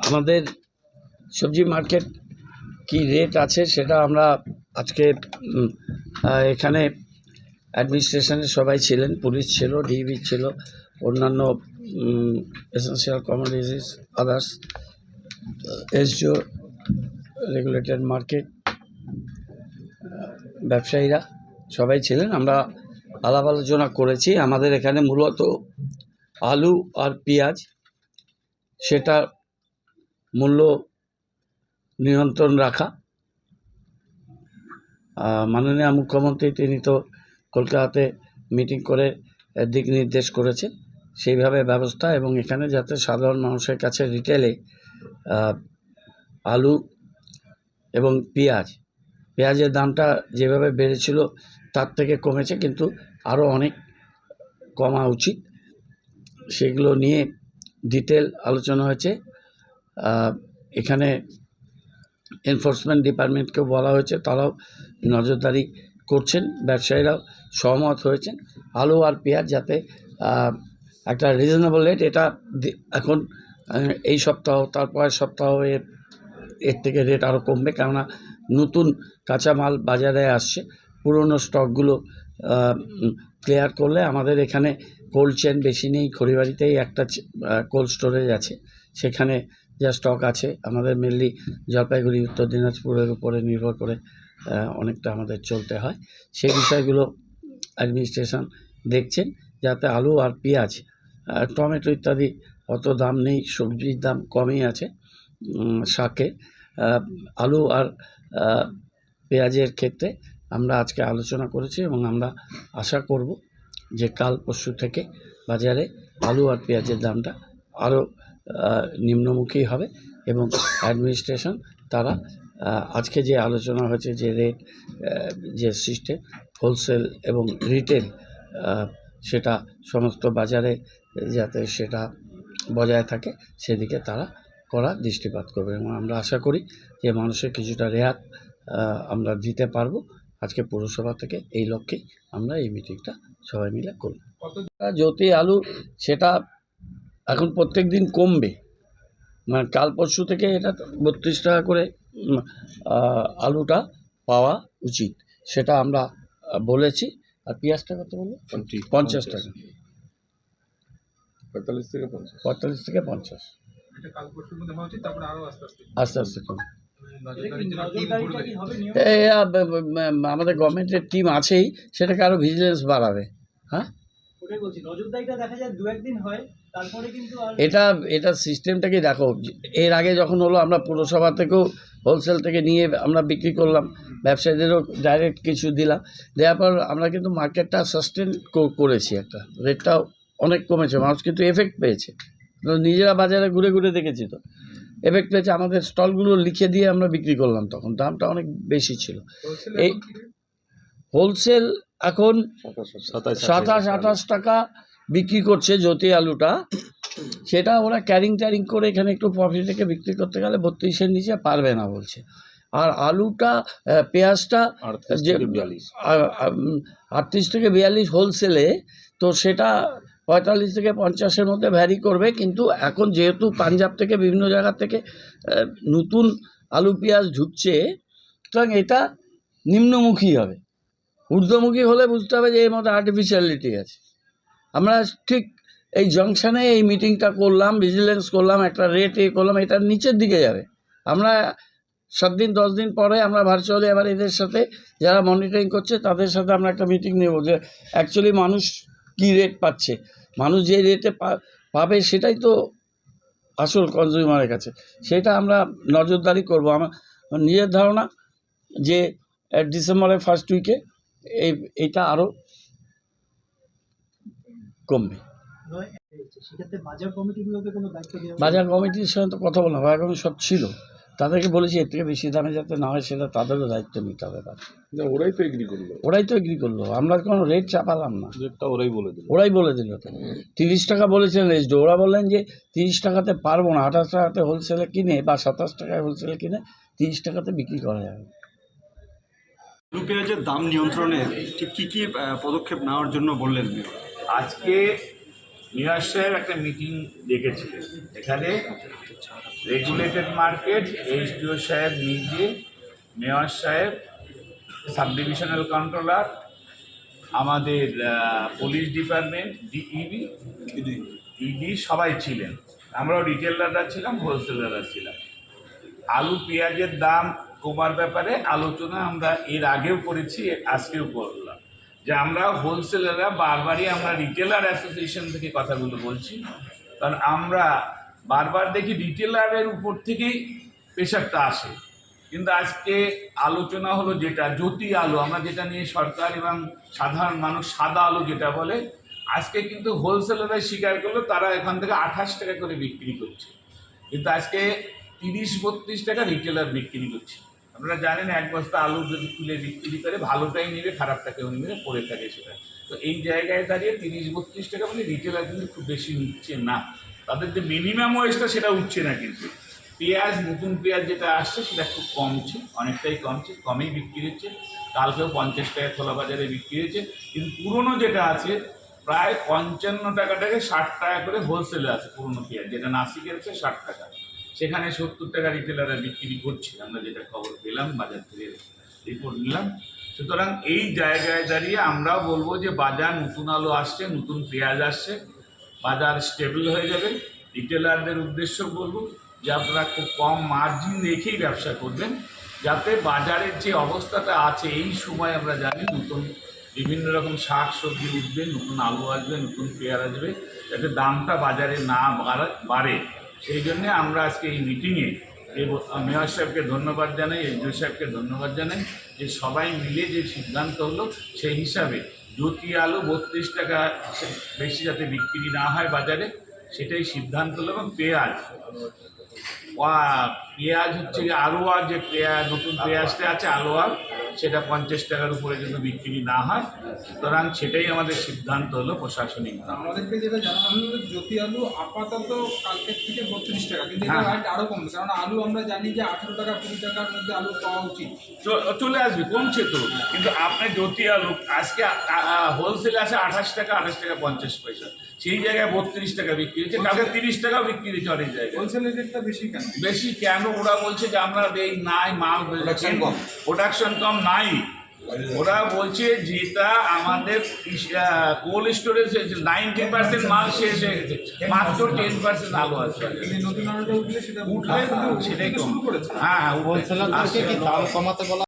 আমাদের সবজি মার্কেট কি রেট আছে সেটা আমরা আজকে এখানে অ্যাডমিনিস্ট্রেশনের সবাই ছিলেন, পুলিশ ছিল, ডিবি ছিল, অন্যান্য essential commodities others, SDO, regulated market, ব্যবসায়ীরা সবাই ছিলেন। আমরা আলাপ আলোচনা করেছি। আমাদের এখানে মূলত আলু আর পেঁয়াজ সেটা মূল্য নিয়ন্ত্রণ রাখা। মাননীয় মুখ্যমন্ত্রী তিনি তো কলকাতাতে মিটিং করে দিক নির্দেশ করেছেন, সেইভাবে ব্যবস্থা, এবং এখানে যাতে সাধারণ মানুষের কাছে রিটেলে আলু এবং পেঁয়াজের দামটা যেভাবে বেড়েছিল তার থেকে কমেছে, কিন্তু আরও অনেক কমা উচিত, সেগুলো নিয়ে ডিটেল আলোচনা হয়েছে। এখানে এনফোর্সমেন্ট ডিপার্টমেন্টকেও বলা হয়েছে, তারাও নজরদারি করছেন, ব্যবসায়ীরাও সহমত হয়েছেন। আলু আর পেঁয়াজ যাতে একটা রিজনেবল রেট, এটা এখন এই সপ্তাহ, তারপরের সপ্তাহ এর থেকে রেট আরও কমবে, কেননা নতুন কাঁচামাল বাজারে আসছে। পুরনো স্টকগুলো ক্লিয়ার করলে, আমাদের এখানে কোল্ড চেন বেশি নেই, খড়িবাড়িতেই একটা কোল্ড স্টোরেজ আছে, সেখানে যা স্টক আছে আমাদের মেনলি জলপাইগুড়ি, উত্তর দিনাজপুরের উপরে নির্ভর করে অনেকটা আমাদের চলতে হয়। সেই বিষয়গুলো অ্যাডমিনিস্ট্রেশন দেখছেন, যাতে আলু আর পেঁয়াজ, টমেটো ইত্যাদি অত দাম নেই, সবজির দাম কমই আছে। শাকে আলু আর পেঁয়াজের ক্ষেত্রে আমরা আজকে আলোচনা করেছি, এবং আমরা আশা করব যে কাল পরশু থেকে বাজারে আলু আর পেঁয়াজের দামটা আরও নিম্নমুখী হবে, এবং অ্যাডমিনিস্ট্রেশন তারা আজকে যে আলোচনা হয়েছে যে রেট, যে সিস্টেম হোলসেল এবং রিটেল, সেটা সমস্ত বাজারে যাতে সেটা বজায় থাকে সেদিকে তারা কড়া দৃষ্টিপাত করবে, এবং আমরা আশা করি যে মানুষের কিছুটা রেহাত আমরা দিতে পারবো। আজকে পৌরসভা থেকে এই লক্ষ্যে আমরা এই মিটিংটা সবাই মিলে করব। জ্যোতি আলু সেটা এখন প্রত্যেক দিন কমবে, মানে কাল পরশু থেকে এটা 32 টাকা করে আলুটা পাওয়া উচিত, সেটা আমরা বলেছি। আর পেঁয়াজটা কত বলবো? 50 টাকা, 45 থেকে 50, আস্তে আস্তে কমে। আমাদের গভর্নমেন্টের টিম আছেই, সেটাকে আরও ভিজিলেন্স বাড়াবে। হ্যাঁ, এটা সিস্টেমটাকে দেখো, এর আগে যখন হলো আমরা পুরসভা থেকেও হোলসেল থেকে নিয়ে আমরা বিক্রি করলাম, ব্যবসায়ীদেরও ডাইরেক্ট কিছু দিলাম, দেওয়ার পর আমরা কিন্তু মার্কেটটা সাস্টেন করেছি, একটা রেটটাও অনেক কমেছে, মানুষ কিন্তু এফেক্ট পেয়েছে, নিজেরা বাজারে ঘুরে ঘুরে দেখেছি তো এফেক্ট পেয়েছে। আমাদের স্টলগুলো লিখে দিয়ে আমরা বিক্রি করলাম, তখন দামটা অনেক বেশি ছিল। এই হোলসেল এখন 27-28 টাকা বিক্রি করছে জ্যোতি আলুটা, সেটা ওরা ক্যারিং করে এখানে একটু প্রফিট রেখে বিক্রি করতে গেলে 32-এর নিচে পারবে না বলছে। আর আলুটা, পেঁয়াজটা যে 38 থেকে 42 হোলসেলে, তো সেটা 45 থেকে 50-এর মধ্যে ভ্যারি করবে। কিন্তু এখন যেহেতু পাঞ্জাব থেকে বিভিন্ন জায়গা থেকে নতুন আলু পেঁয়াজ ঢুকছে, সুতরাং এটা নিম্নমুখী হবে। ঊর্ধ্বমুখী হলে বুঝতে হবে যে এর মধ্যে আর্টিফিশিয়ালিটি আছে। আমরা ঠিক এই জংশনে এই মিটিংটা করলাম, ভিজিলেন্স করলাম, একটা রেট করলাম, এটার নিচের দিকে যাবে। আমরা 7 দিন 10 দিন পরে আমরা ভার্চুয়ালি আবার এদের সাথে যারা মনিটরিং করছে তাদের সাথে আমরা একটা মিটিং নেব, যে অ্যাকচুয়ালি মানুষ কী রেট পাচ্ছে, মানুষ যে রেটে পাবে সেটাই তো আসল কনজিউমারের কাছে, সেটা আমরা নজরদারি করব। আমার নিজের ধারণা যে ডিসেম্বরের ফার্স্ট উইকে এইটা আরও কমবে। বাজার কমিটির সঙ্গে তো কথা বললাম, বাজার কমিটি সব ছিল, তাদেরকে বলেছি এর থেকে বেশি দামে যাতে না হয় সেটা তাদেরও দায়িত্ব নিতে হবে। ওরাই তো এগ্রি করলো, আমরা কোনো রেট চাপালাম না, ওরাই বলে দিল। তো 30 টাকা বলেছিলেন এসডি, ওরা বললেন যে 30 টাকাতে পারবো না, 28 টাকাতে হোলসেলে কিনে বা 27 টাকায় হোলসেলে কিনে 30 টাকাতে বিক্রি করা যাবে। আলু পেঁয়াজের দাম নিয়ন্ত্রণে ঠিক কী কী পদক্ষেপ নেওয়ার জন্য বললেন? আজকে মেয়র সাহেব একটা মিটিং ডেকেছিলেন। এখানে রেগুলেটেড মার্কেট এইচডিও সাহেব নিজে, মেয়র সাহেব, সাব ডিভিশনাল কন্ট্রোলার, আমাদের পুলিশ ডিপার্টমেন্ট, ইডি সবাই ছিলেন। আমরাও রিটেলাররা ছিলাম, হোলসেলাররা ছিলাম। আলু পেঁয়াজের দাম কমার ব্যাপারে আলোচনা আমরা এর আগেও করেছি, আজকেও করলাম। যে আমরা হোলসেলাররা বারবারই আমরা রিটেলার অ্যাসোসিয়েশন থেকে কথাগুলো বলছি, কারণ আমরা বারবার দেখি রিটেলারের উপর থেকেই প্রেশারটা আসে। কিন্তু আজকে আলোচনা হলো যেটা জ্যোতি আলু, আমরা যেটা নিয়ে সরকার এবং সাধারণ মানুষ সাদা আলু যেটা বলে, আজকে কিন্তু হোলসেলাররা স্বীকার করলো তারা এখান থেকে 28 টাকা করে বিক্রি করছে, কিন্তু আজকে 30-32 টাকা রিটেলার বিক্রি করছে। আপনারা জানেন এক বস্তা আলু যদি তুলে বিক্রি করে ভালোটাই নেবে, খারাপটা কেউ নেবে, পড়ে থাকে সেটা। তো এই জায়গায় দাঁড়িয়ে 30-32 টাকা মানে রিটেলার কিন্তু খুব বেশি নিচ্ছে না, তাদের যে মিনিমাম ওয়েজটা সেটা উঠছে না। কিন্তু পেঁয়াজ, নতুন পেঁয়াজ যেটা আসছে সেটা খুব কমছে, অনেকটাই কমছে, কমেই বিক্রি হচ্ছে। কালকেও 50 টাকা খোলা বাজারে বিক্রি হয়েছে। কিন্তু পুরনো যেটা আছে প্রায় 55 টাকাটাকে 60 টাকা করে হোলসেলে আছে পুরনো পেঁয়াজ, যেটা নাসিকের আছে 60 টাকা, সেখানে 70 টাকা রিটেলাররা বিক্রি করছে, আমরা যেটা খবর পেলাম, বাজার থেকে রিপোর্ট নিলাম। সুতরাং এই জায়গায় দাঁড়িয়ে আমরাও বলবো যে বাজার নতুন আলু আসছে, নতুন পেঁয়াজ আসছে, বাজার স্টেবল হয়ে যাবে। রিটেলারদের উদ্দেশ্য বলবো যে আপনারা খুব কম মার্জিন রেখেই ব্যবসা করবেন, যাতে বাজারের যে অবস্থাটা আছে এই সময় আমরা জানি নতুন বিভিন্ন রকম শাক সবজি উঠবে, নতুন আলু আসবে, নতুন পেঁয়াজ আসবে, যাতে দামটা বাজারে না বাড়ে। সেই জন্যে আমরা আজকে এই মিটিংয়ে এই মেয়র সাহেবকে ধন্যবাদ জানাই, এসডিও সাহেবকে ধন্যবাদ জানাই যে সবাই মিলে যে সিদ্ধান্ত হলো সেই হিসাবে জ্যোতি আলু 32 টাকা বেশি যাতে বিক্রি না হয় বাজারে, সেটাই সিদ্ধান্ত হলো। এবং পেঁয়াজ হচ্ছে যে আলোয়া, যে পেঁয়াজ নতুন পেঁয়াজটা আছে আলোয়া, সেটা 50 টাকার উপরে যদি বিক্রি না হয়, সুতরাং সেটাই আমাদের সিদ্ধান্ত হলো প্রশাসনিক। আমাদেরকে যেটা জানানো হলো জ্যোতি আলু আপাতত কালকের থেকে 32 টাকা, কিন্তু এটা রেট আরো কমবে, কারণ আলু আমরা জানি যে 18 টাকা 20 টাকার মধ্যে আলু পাওয়া উচিত, চলে আসবে, কমছে তো। কিন্তু আপনার জ্যোতি আলু আজকে হোলসেলে আছে 28 টাকা, 50 পয়সা, সেই জায়গায় 32 টাকা বিক্রি হচ্ছে, কালকে 30 টাকাও বিক্রি হচ্ছে অনেক জায়গায়। হোলসেলের রেটটা বেশি কেন? বেশি কেন? ওরা বলছে যে আমরা এই নাই মাল, প্রোডাকশন কম নাই। ওরা বলছে যেটা আমাদের কোল্ড স্টোরেজ 90% মাল শেষ হয়ে গেছে, মাত্র 10% আলু আছে। নতুন আলুটা উঠলে সেটা উঠলে সেটাই কম। হ্যাঁ, হোলসেলার দাম কমাতে বলা